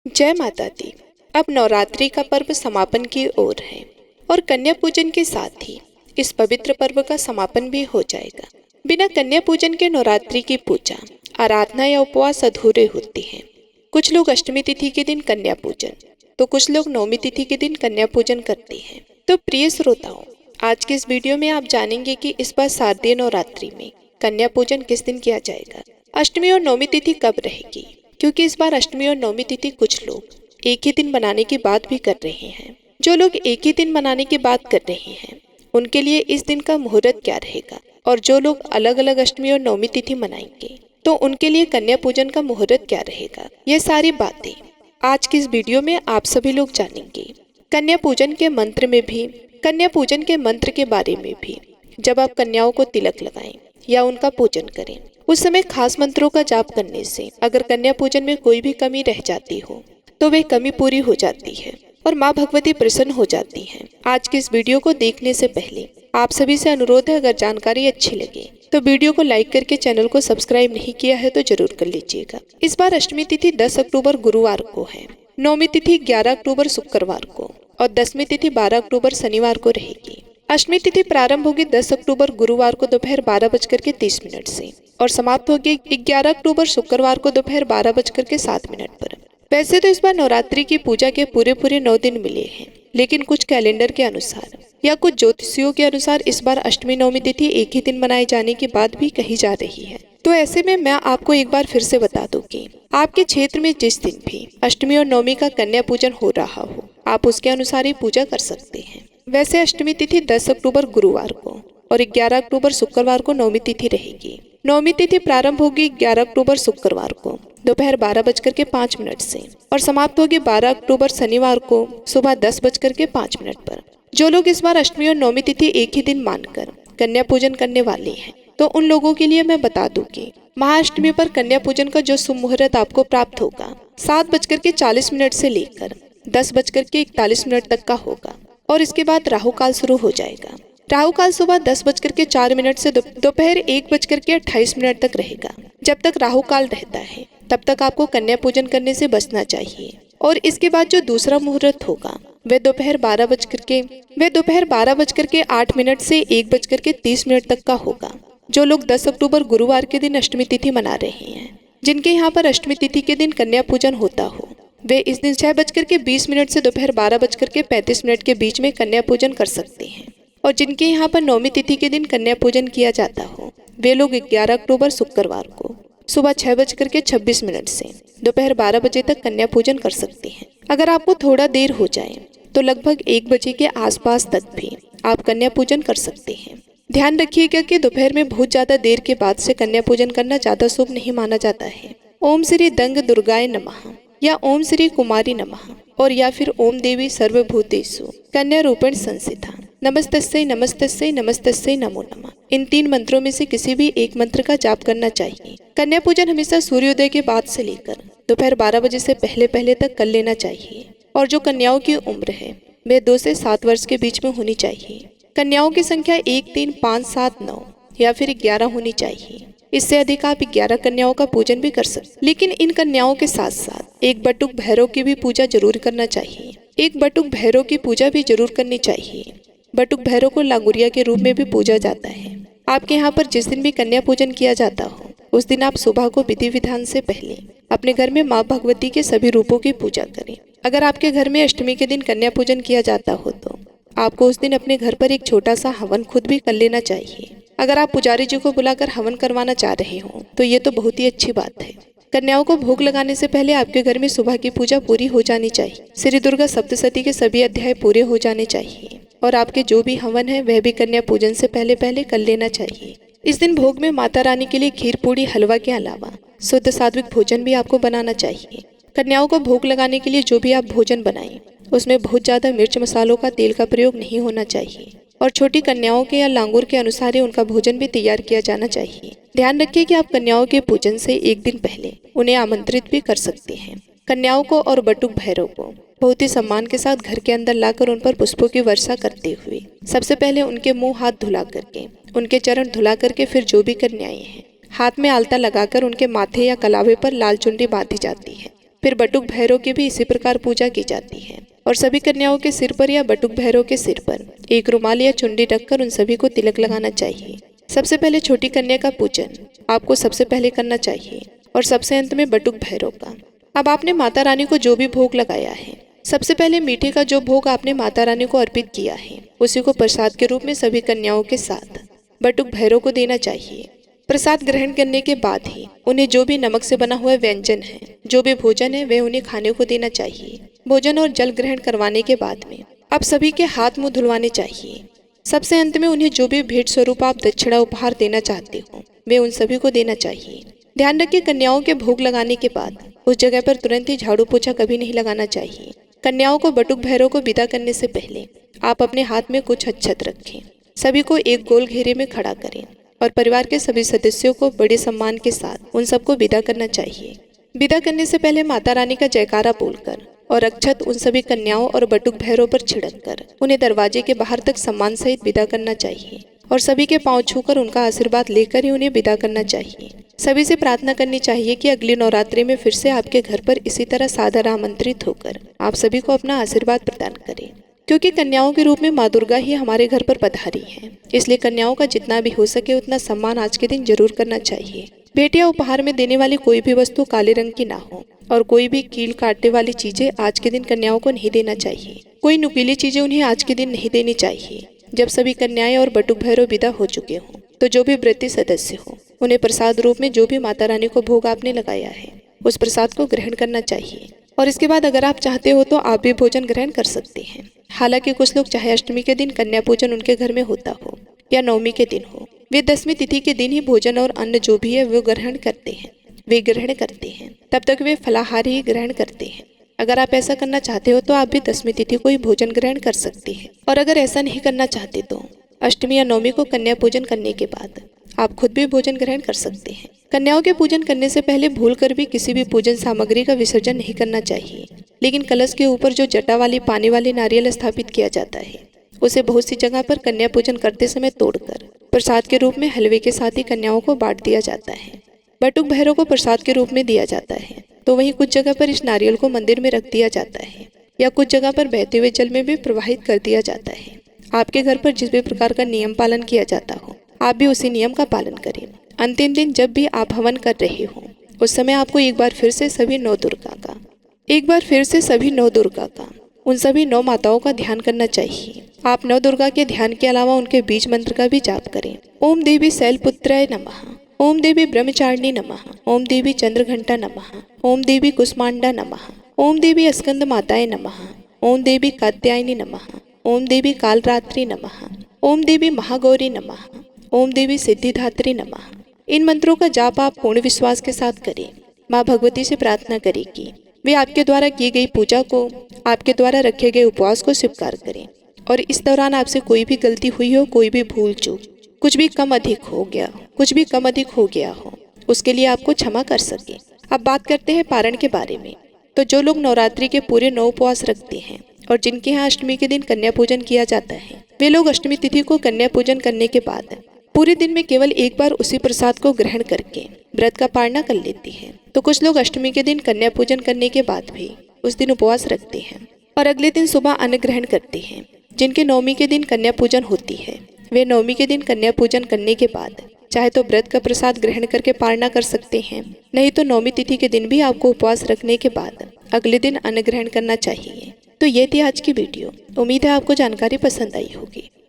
जय माता दी। अब नवरात्रि का पर्व समापन की ओर है और कन्या पूजन के साथ ही इस पवित्र पर्व का समापन भी हो जाएगा। बिना कन्या पूजन के नवरात्रि की पूजा, आराधना या उपवास अधूरे होते हैं। कुछ लोग अष्टमी तिथि के दिन कन्या पूजन, तो कुछ लोग नवमी तिथि के दिन कन्या पूजन करते हैं। तो प्रिय श्रोताओं, आज के इस वीडियो में आप जानेंगे कि इस बार शारदीय नवरात्रि में कन्या पूजन किस दिन किया जाएगा, अष्टमी और नवमी तिथि कब रहेगी, क्योंकि इस बार अष्टमी और नवमी तिथि कुछ लोग एक ही दिन मनाने की बात भी कर रहे हैं। जो लोग एक ही दिन मनाने की बात कर रहे हैं उनके लिए इस दिन का मुहूर्त क्या रहेगा, और जो लोग अलग अलग अष्टमी और नवमी तिथि मनाएंगे तो उनके लिए कन्या पूजन का मुहूर्त क्या रहेगा, ये सारी बातें आज की इस वीडियो में आप सभी लोग जानेंगे। कन्या पूजन के मंत्र के बारे में भी, जब आप कन्याओं को तिलक लगाएं या उनका पूजन करें उस समय खास मंत्रों का जाप करने से अगर कन्या पूजन में कोई भी कमी रह जाती हो तो वह कमी पूरी हो जाती है और माँ भगवती प्रसन्न हो जाती हैं। आज के इस वीडियो को देखने से पहले आप सभी से अनुरोध है, अगर जानकारी अच्छी लगे तो वीडियो को लाइक करके चैनल को सब्सक्राइब नहीं किया है तो जरूर कर लीजिएगा। इस बार अष्टमी तिथि 10 अक्टूबर गुरुवार को है, नवमी तिथि 11 अक्टूबर शुक्रवार को और दसवीं तिथि 12 अक्टूबर शनिवार को रहेगी। अष्टमी तिथि प्रारंभ होगी 10 अक्टूबर गुरुवार को दोपहर 12:30 से और समाप्त होगी 11 अक्टूबर शुक्रवार को दोपहर 12:07 पर। वैसे तो इस बार नवरात्रि की पूजा के पूरे 9 दिन मिले हैं, लेकिन कुछ कैलेंडर के अनुसार या कुछ ज्योतिषियों के अनुसार इस बार अष्टमी नवमी तिथि एक ही दिन मनाए जाने की बात भी कही जा रही है। तो ऐसे में मैं आपको एक बार फिर से बता दूं कि आपके क्षेत्र में जिस दिन भी अष्टमी और नवमी का कन्या पूजन हो रहा हो आप उसके अनुसार ही पूजा कर सकते हैं। वैसे अष्टमी तिथि 10 अक्टूबर गुरुवार को और 11 अक्टूबर शुक्रवार को नवमी तिथि रहेगी। नवमी तिथि प्रारंभ होगी 11 अक्टूबर शुक्रवार को दोपहर 12:05 से और समाप्त होगी 12 अक्टूबर शनिवार को सुबह 10:05 पर। जो लोग इस बार अष्टमी और नवमी तिथि एक ही दिन मानकर कन्या पूजन करने वाले हैं तो उन लोगों के लिए मैं बता दूं कि महाअष्टमी पर कन्या पूजन का जो शुभ मुहूर्त आपको प्राप्त होगा 7:40 से लेकर 10:41 तक का होगा और इसके बाद राहु काल शुरू हो जाएगा। राहु काल सुबह 10:04 से दोपहर 1:28 तक रहेगा। जब तक राहु काल रहता है तब तक आपको कन्या पूजन करने से बचना चाहिए और इसके बाद जो दूसरा मुहूर्त होगा वह दोपहर 12:08 से 1:30 तक का होगा। जो लोग 10 अक्टूबर गुरुवार के दिन अष्टमी तिथि मना रहे हैं, जिनके यहाँ पर अष्टमी तिथि के दिन कन्या पूजन होता हो, वे इस दिन 6:20 से दोपहर 12:35 के बीच में कन्या पूजन कर सकते हैं। और जिनके यहाँ पर नवमी तिथि के दिन कन्या पूजन किया जाता हो वे लोग 11 अक्टूबर शुक्रवार को सुबह 6:26 से दोपहर 12 बजे तक कन्या पूजन कर सकते हैं। अगर आपको थोड़ा देर हो जाए तो लगभग 1 बजे के आसपास तक भी आप कन्या पूजन कर सकते हैं। ध्यान रखिएगा कि दोपहर में बहुत ज्यादा देर के बाद से कन्या पूजन करना ज्यादा शुभ नहीं माना जाता है। ओम श्री दंग दुर्गाय नमः या ओम श्री कुमारी नमः और या फिर ओम देवी सर्वभूतेषु कन्या रूपेण संस्थिता नमस्तस्यै नमस्तस्यै नमस्तस्यै नमो नमः। इन 3 मंत्रों में से किसी भी एक मंत्र का जाप करना चाहिए। कन्या पूजन हमेशा सूर्योदय के बाद से लेकर दोपहर 12 बजे से पहले तक कर लेना चाहिए और जो कन्याओं की उम्र है वे 2 से 7 वर्ष के बीच में होनी चाहिए। कन्याओं की संख्या 1, 3, 5, 7, 9 या फिर 11 होनी चाहिए। इससे अधिक आप 11 कन्याओं का पूजन भी कर सकते, लेकिन इन कन्याओं के साथ साथ एक बटुक भैरव की भी पूजा जरूर करना चाहिए। एक बटुक भैरव की पूजा भी जरूर करनी चाहिए। बटुक भैरव को लांगुरिया के रूप में भी पूजा जाता है। आपके यहाँ पर जिस दिन भी कन्या पूजन किया जाता हो उस दिन आप सुबह को विधि विधान से पहले अपने घर में माँ भगवती के सभी रूपों की पूजा करें। अगर आपके घर में अष्टमी के दिन कन्या पूजन किया जाता हो तो आपको उस दिन अपने घर पर एक छोटा सा हवन खुद भी कर लेना चाहिए। अगर आप पुजारी जी को बुलाकर हवन करवाना चाह रहे हो तो ये तो बहुत ही अच्छी बात है। कन्याओं को भोग लगाने से पहले आपके घर में सुबह की पूजा पूरी हो जानी चाहिए। श्री दुर्गा सप्तशती के सभी अध्याय पूरे हो जाने चाहिए और आपके जो भी हवन है वह भी कन्या पूजन से पहले कर लेना चाहिए। इस दिन भोग में माता रानी के लिए खीर पूड़ी हलवा के अलावा शुद्ध सात्विक भोजन भी आपको बनाना चाहिए। कन्याओं को भोग लगाने के लिए जो भी आप भोजन बनाएं उसमें बहुत ज्यादा मिर्च मसालों का तेल का प्रयोग नहीं होना चाहिए और छोटी कन्याओं के या लांगूर के अनुसार ही उनका भोजन भी तैयार किया जाना चाहिए। ध्यान रखिए कि आप कन्याओं के पूजन से एक दिन पहले उन्हें आमंत्रित भी कर सकते हैं। कन्याओं को और बटुक भैरव को बहुत ही सम्मान के साथ घर के अंदर लाकर उन पर पुष्पों की वर्षा करते हुए सबसे पहले उनके मुंह हाथ धुला करके, उनके चरण धुला करके, फिर जो भी कन्याएं हैं हाथ में आलता लगाकर उनके माथे या कलावे पर लाल चुनरी बांधी जाती है। फिर बटुक भैरव की भी इसी प्रकार पूजा की जाती है और सभी कन्याओं के सिर पर या बटुक भैरव के सिर पर एक रुमाल या चुन्नी रखकर उन सभी को तिलक लगाना चाहिए। सबसे पहले छोटी कन्या का पूजन आपको सबसे पहले करना चाहिए और सबसे अंत में बटुक भैरव का। अब आपने माता रानी को जो भी भोग लगाया है, सबसे पहले मीठे का जो भोग आपने माता रानी को अर्पित किया है उसी को प्रसाद के रूप में सभी कन्याओं के साथ बटुक भैरव को देना चाहिए। प्रसाद ग्रहण करने के बाद ही उन्हें जो भी नमक से बना हुआ व्यंजन है, जो भी भोजन है, वह उन्हें खाने को देना चाहिए। भोजन और जल ग्रहण करवाने के बाद में आप सभी के हाथ मुंह धुलवाने चाहिए। सबसे अंत में उन्हें जो भी भेंट स्वरूप आप दक्षिणा उपहार देना चाहते हो वे उन सभी को देना चाहिए। ध्यान रखिए, कन्याओं के भोग लगाने के बाद उस जगह पर तुरंत ही झाड़ू पोछा कभी नहीं लगाना चाहिए। कन्याओं को बटुक भैरव को विदा करने से पहले आप अपने हाथ में कुछ अक्षत रखें, सभी को एक गोल घेरे में खड़ा करें और परिवार के सभी सदस्यों को बड़े सम्मान के साथ उन सबको विदा करना चाहिए। विदा करने से पहले माता रानी का जयकारा बोलकर और अक्षत उन सभी कन्याओं और बटुक भैरव पर छिड़क कर उन्हें दरवाजे के बाहर तक सम्मान सहित विदा करना चाहिए और सभी के पांव छूकर उनका आशीर्वाद लेकर ही उन्हें विदा करना चाहिए। सभी से प्रार्थना करनी चाहिए कि अगली नवरात्रि में फिर से आपके घर पर इसी तरह सादर आमंत्रित होकर आप सभी को अपना आशीर्वाद प्रदान करें, क्योंकि कन्याओं के रूप में माँ दुर्गा ही हमारे घर पर पधारी है। इसलिए कन्याओं का जितना भी हो सके उतना सम्मान आज के दिन जरूर करना चाहिए। भेंट या उपहार में देने वाली कोई भी वस्तु काले रंग की ना हो और कोई भी कील काटने वाली चीजें आज के दिन कन्याओं को नहीं देना चाहिए। कोई नुकीली चीजें उन्हें आज के दिन नहीं देनी चाहिए। जब सभी कन्याएं और बटुक भैरव विदा हो चुके हों तो जो भी व्रती सदस्य हो उन्हें प्रसाद रूप में जो भी माता रानी को भोग आपने लगाया है उस प्रसाद को ग्रहण करना चाहिए और इसके बाद अगर आप चाहते हो तो आप भी भोजन ग्रहण कर सकते हैं। हालांकि कुछ लोग चाहे अष्टमी के दिन कन्या पूजन उनके घर में होता हो या नवमी के दिन हो, वे 10वीं तिथि के दिन ही भोजन और अन्न जो भी है वो ग्रहण करते हैं। तब तक वे फलाहार ही ग्रहण करते हैं। अगर आप ऐसा करना चाहते हो तो आप भी 10वीं तिथि को ही भोजन ग्रहण कर सकते हैं और अगर ऐसा नहीं करना चाहते तो अष्टमी या नवमी को कन्या पूजन करने के बाद आप खुद भी भोजन ग्रहण कर सकते हैं। कन्याओं के पूजन करने से पहले भूलकर भी किसी भी पूजन सामग्री का विसर्जन नहीं करना चाहिए, लेकिन कलश के ऊपर जो जटा वाली पानी वाली नारियल स्थापित किया जाता है उसे बहुत सी जगह पर कन्या पूजन करते समय तोड़कर प्रसाद के रूप में हलवे के साथ ही कन्याओं को बांट दिया जाता है। बटुक भैरव को प्रसाद के रूप में दिया जाता है तो वहीं कुछ जगह पर इस नारियल को मंदिर में रख दिया जाता है या कुछ जगह पर बहते हुए जल में भी प्रवाहित कर दिया जाता है। आपके घर पर जिस भी प्रकार का नियम पालन किया जाता हो आप भी उसी नियम का पालन करें। अंतिम दिन जब भी आप हवन कर रहे हो उस समय आपको एक बार फिर से सभी नौ दुर्गा का उन सभी 9 माताओं का ध्यान करना चाहिए। आप 9 दुर्गा के ध्यान के अलावा उनके बीज मंत्र का भी जाप करें। ओम देवी शैलपुत्राय नमः, ओम देवी ब्रह्मचारिणी नमः, ओम देवी चंद्रघंटा नमः, ओम देवी कुष्मांडा नमः, ओम देवी स्कंद माताय नमः, ओम देवी कात्यायनी नमः, ओम देवी कालरात्रि नमः, ओम देवी महागौरी नमः, ओम देवी सिद्धिदात्री नमः। इन मंत्रों का जाप आप पूर्ण विश्वास के साथ करें। माँ भगवती से प्रार्थना करें कि वे आपके द्वारा की गई पूजा को, आपके द्वारा रखे गए उपवास को स्वीकार करें और इस दौरान आपसे कोई भी गलती हुई हो, कोई भी भूल चूक, कुछ भी कम अधिक हो गया हो उसके लिए आपको क्षमा कर सके। अब बात करते हैं पारण के बारे में। तो जो लोग नवरात्रि के पूरे 9 उपवास रखते हैं और जिनके यहाँ अष्टमी के दिन कन्या पूजन किया जाता है, वे लोग अष्टमी तिथि को कन्या पूजन करने के बाद पूरे दिन में केवल एक बार उसी प्रसाद को ग्रहण करके व्रत का पालना कर लेती हैं। तो कुछ लोग अष्टमी के दिन कन्या पूजन करने के बाद भी उस दिन उपवास रखते हैं और अगले दिन सुबह अन्न ग्रहण करते हैं। जिनके नवमी के दिन कन्या पूजन होती है वे नवमी के दिन कन्या पूजन करने के बाद चाहे तो व्रत का प्रसाद ग्रहण करके पालना कर सकते हैं, नहीं तो नवमी तिथि के दिन भी आपको उपवास रखने के बाद अगले दिन अन्न ग्रहण करना चाहिए। तो ये थी आज की वीडियो। उम्मीद है आपको जानकारी पसंद आई होगी।